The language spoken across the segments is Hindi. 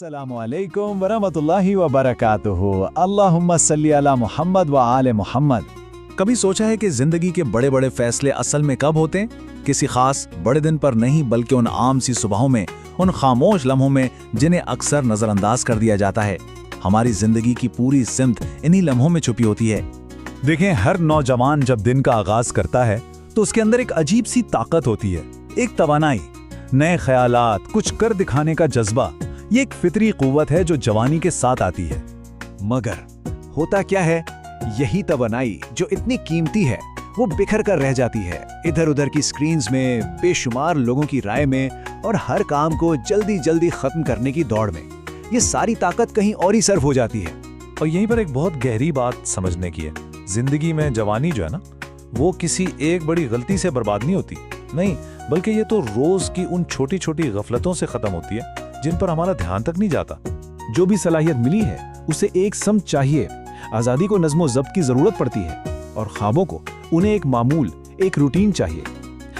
अस्सलामुअलैकुम वरहमतुल्लाहि वबरकातुहू। अल्लाहुम्मा सल्ली अला मुहम्मद व आले मुहम्मद। कभी सोचा है कि जिंदगी के बड़े बड़े फैसले असल में कब होते हैं? किसी खास बड़े दिन पर नहीं, बल्कि उन आम सी सुबहों में, उन खामोश लम्हों में जिन्हें अक्सर नजरअंदाज कर दिया जाता है। हमारी जिंदगी की पूरी सिमत इन्हीं लम्हों में छुपी होती है। देखें, हर नौजवान जब दिन का आगाज करता है तो उसके अंदर एक अजीब सी ताकत होती है, एक तवानाई, नए ख्यालात, कुछ कर दिखाने का जज्बा। ये एक फितरी कुव्वत है जो जवानी के साथ आती है। मगर होता क्या है, यही तवानाई जो इतनी कीमती है वो बिखर कर रह जाती है इधर उधर की स्क्रीन्स में, बेशुमार लोगों की राय में और हर काम को जल्दी जल्दी खत्म करने की दौड़ में। ये सारी ताकत कहीं और ही सर्व हो जाती है। और यहीं पर एक बहुत गहरी बात समझने की है। जिंदगी में जवानी जो है ना, वो किसी एक बड़ी गलती से बर्बाद नहीं होती, नहीं, बल्कि ये तो रोज की उन छोटी छोटी गफलतों से खत्म होती है जिन पर हमारा ध्यान तक नहीं जाता। जो भी सलाहियत मिली है उसे एक समझ चाहिए। आज़ादी को नज़्म ज़ब्त की ज़रूरत पड़ती है और ख्वाबों को उन्हें एक मामूल, एक रूटीन चाहिए।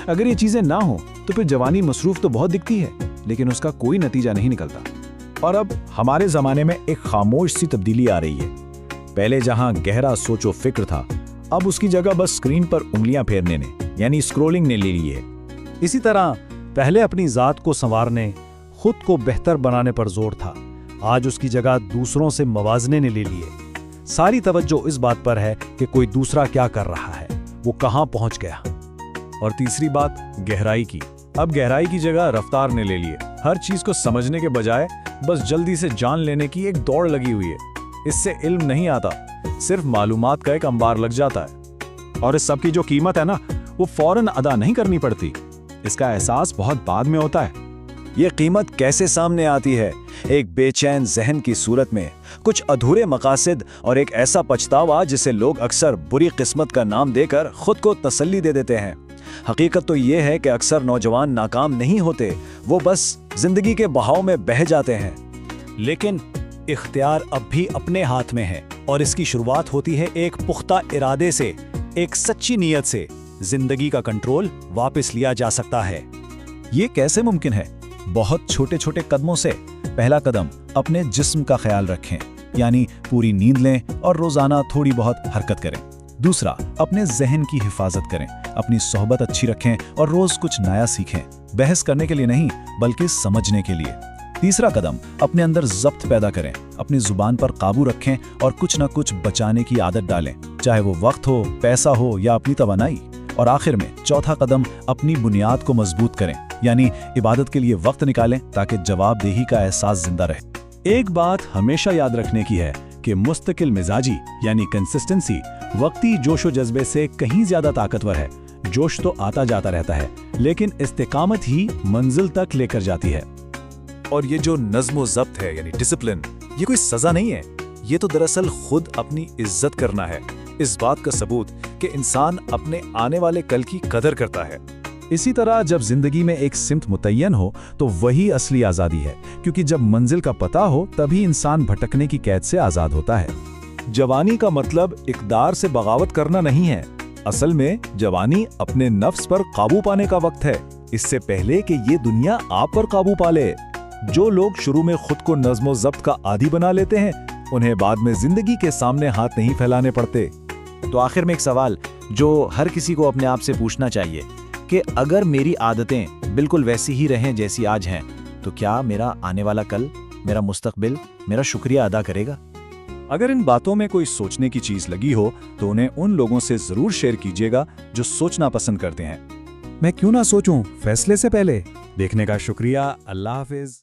अगर ये चीज़ें ना हो तो फिर जवानी मसरूफ तो बहुत दिखती है, लेकिन उसका कोई नतीजा नहीं निकलता। और अब हमारे ज़माने में एक खामोश सी तब्दीली आ रही है। पहले जहां गहरा सोचो फिक्र था, अब उसकी जगह बस स्क्रीन पर उंगलियां फेरने ने, यानी स्क्रोलिंग ने ले ली है। इसी तरह पहले अपनी ज़ात को संवारने, खुद को बेहतर बनाने पर जोर था, आज उसकी जगह दूसरों से मवाजने ने ले लिए। सारी तवज्जो इस बात पर है कि कोई दूसरा क्या कर रहा है, वो कहां पहुंच गया। और तीसरी बात गहराई की। अब गहराई की जगह रफ्तार ने ले लिए। हर चीज को समझने के बजाय बस जल्दी से जान लेने की एक दौड़ लगी हुई है। इससे इल्म नहीं आता, सिर्फ मालूमात का एक अंबार लग जाता है। और इस सब की जो कीमत है ना, वो फौरन अदा नहीं करनी पड़ती। इसका एहसास बहुत बाद में होता है। ये कीमत कैसे सामने आती है? एक बेचैन जहन की सूरत में, कुछ अधूरे मकासद और एक ऐसा पछतावा जिसे लोग अक्सर बुरी किस्मत का नाम देकर खुद को तसल्ली दे देते हैं। हकीकत तो ये है कि अक्सर नौजवान नाकाम नहीं होते, वो बस जिंदगी के बहाव में बह जाते हैं। लेकिन इख्तियार अब भी अपने हाथ में है और इसकी शुरुआत होती है एक पुख्ता इरादे से, एक सच्ची नीयत से। जिंदगी का कंट्रोल वापस लिया जा सकता है। ये कैसे मुमकिन है? बहुत छोटे छोटे कदमों से। पहला कदम, अपने जिस्म का ख्याल रखें, यानी पूरी नींद लें और रोजाना थोड़ी बहुत हरकत करें। दूसरा, अपने जहन की हिफाजत करें, अपनी सोहबत अच्छी रखें और रोज कुछ नया सीखें, बहस करने के लिए नहीं बल्कि समझने के लिए। तीसरा कदम, अपने अंदर ज़ब्त पैदा करें, अपनी जुबान पर काबू रखें और कुछ न कुछ बचाने की आदत डालें, चाहे वो वक्त हो, पैसा हो या अपनी तवानाई। और आखिर में चौथा कदम, अपनी बुनियाद को मजबूत करें, यानी इबादत के लिए वक्त निकालें ताकि जवाबदेही का एहसास जिंदा रहे। एक बात हमेशा याद रखने की है कि मुस्तकिल मिजाजी यानी कंसिस्टेंसी वक्ती जोशो जज्बे से कहीं ज्यादा ताकतवर है। जोश तो आता जाता रहता है, लेकिन इस्तिकामत ही मंजिल तक लेकर जाती है। और ये जो नज़्म ज़ब्त है, यानी डिसिप्लिन, ये कोई सजा नहीं है। ये तो दरअसल खुद अपनी इज्जत करना है। इस बात का सबूत कि इंसान अपने आने वाले कल की कदर करता है। इसी तरह जब जिंदगी में एक सिमत मुतय्यन हो तो वही असली आज़ादी है, क्योंकि जब मंजिल का पता हो तभी इंसान भटकने की कैद से आज़ाद होता है। जवानी का मतलब इक़दार से बगावत करना नहीं है। असल में जवानी अपने नफ्स पर काबू पाने का वक्त है, इससे पहले कि ये दुनिया आप पर काबू पा ले। जो लोग शुरू में खुद को नज़्म ज़ब्त का आदी बना लेते हैं, उन्हें बाद में जिंदगी के सामने हाथ नहीं फैलाने पड़ते। तो आखिर में एक सवाल जो हर किसी को अपने आप से पूछना चाहिए कि अगर मेरी आदतें बिल्कुल वैसी ही रहें जैसी आज हैं, तो क्या मेरा आने वाला कल, मेरा मुस्तकबिल मेरा शुक्रिया अदा करेगा? अगर इन बातों में कोई सोचने की चीज लगी हो तो उन्हें उन लोगों से जरूर शेयर कीजिएगा जो सोचना पसंद करते हैं। मैं क्यों ना सोचूं फैसले से पहले। देखने का शुक्रिया। अल्लाह हाफिज।